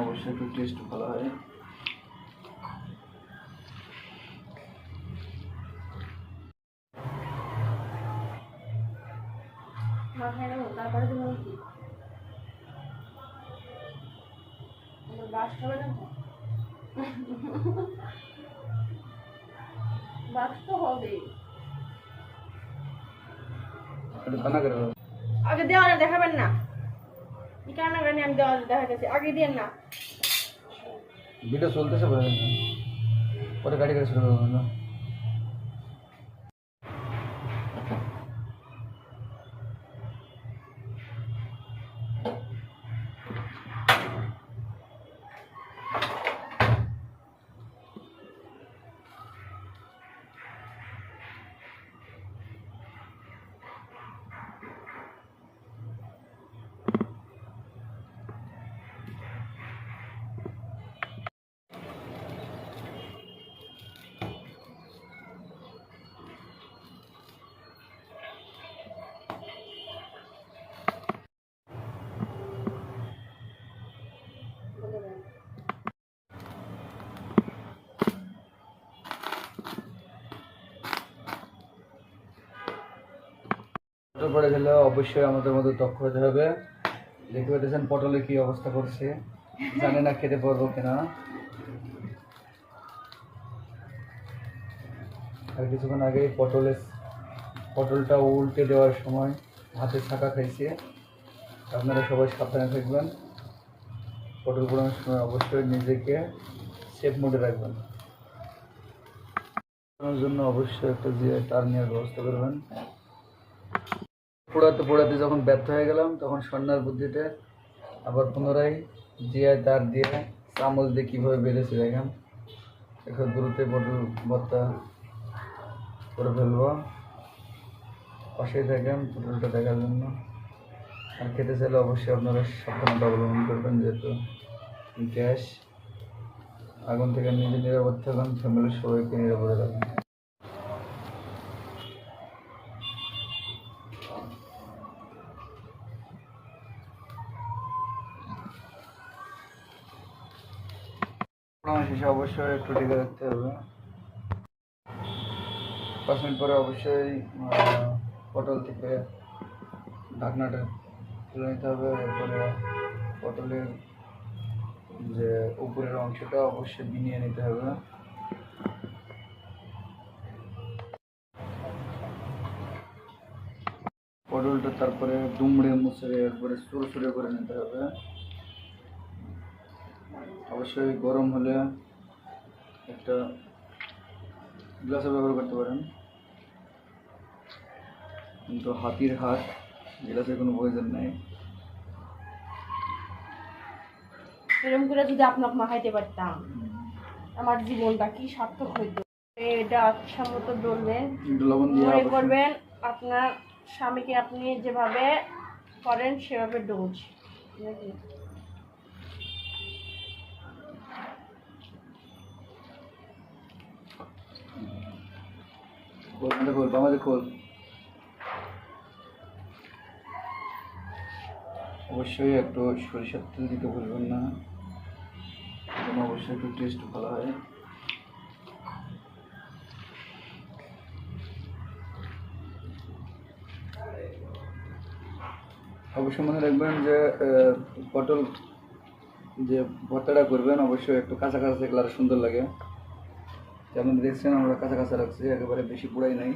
অবশ্যই একটু টেস্ট ভালো হয়। মাথায় নেবো তারপরে তুমি বাস হবে না তো বাস তো হবে আগে দেওয়ালে দেখাবেন না কি কারণে কারণে আমি দেওয়ালে দেখাতেছি আগে দিয়ে না ভিডিও চলতেছে পরে গাড়ি গাড়ি শুরু করবো না। পটল পড়ে গেলে অবশ্যই আমাদের মধ্যে দক্ষ হতে হবে। দেখতে পাচ্ছেন পটলে কি অবস্থা করছে, জানি না খেতে পারবো কিনা। আর কিছুক্ষণ আগে পটলটা উল্টে দেওয়ার সময় হাতে ছাকা খাইছে। আপনারা সবাই সাবধানে থাকবেন। পটল পোড়ানোর সময় অবশ্যই নিজেকে সেফ মোডে রাখবেন। পোড়ানোর জন্য অবশ্যই একটা জিআই তার নেওয়ার ব্যবস্থা করবেন। পোড়াতে যখন ব্যর্থ হয়ে গেলাম তখন সন্ন্যার বুদ্ধিতে আবার পুনরায় জিআই তার দিয়ে চামচ দিয়ে কীভাবে বেঁধেছে দেখেন। এখন দ্রুত পটল ভর্তা করে ফেলবো। পাশেই থাকেন পটলটা দেখার জন্য। আর খেতে চাইলে অবশ্যই আপনারা সাবধানতা অবলম্বন করবেন, যেহেতু গ্যাস। আগুন থেকে নিজে নিরাপদ থাকুন, ফ্যামিলির সবাইকে নিরাপদে রাখুন। শেষে অবশ্যই একটু ঢেকে রাখতে হবে। 5 মিনিট পরে অবশ্যই পটল থেকে ঢাকনাটা তুলে নিতে হবে। এরপরে পটলের যে উপরের অংশটা অবশ্যই বিনিয়ে নিতে হবে। পটলটা তারপরে দুমড়ে মুচড়ে একবারে সুড়সুড়ে করে নিতে হবে। অবশ্যই গরম হলে একটা গ্লাসের ব্যবহার করতে পারেন, কিন্তু হাতির হাত, গ্লাসের কোনো প্রয়োজন নেই। এরকম করে যদি আপনাকে মাখাইতে পারতাম আমার জীবনটা কি সার্থক হইতো। এটা আচ্ছা মতো ডলবেন, লবণ দিয়ে মনে করবেন আপনার স্বামীকে আপনি যেভাবে করেন সেভাবে ডোজ নাকি। অবশ্যই একটু সরিষার তেল দিতে ভুলবেন না, অবশ্যই একটু টেস্ট ভালো হয়। অবশ্যই মনে রাখবেন যে পটল যে ভর্তাটা করবেন অবশ্যই একটু কাঁচা কাঁচা থাকলে আর সুন্দর লাগে। যেমন দেখছেন আমরা কাঁচা কাঁচা রাখছি, একেবারে বেশি পোড়াই নাই।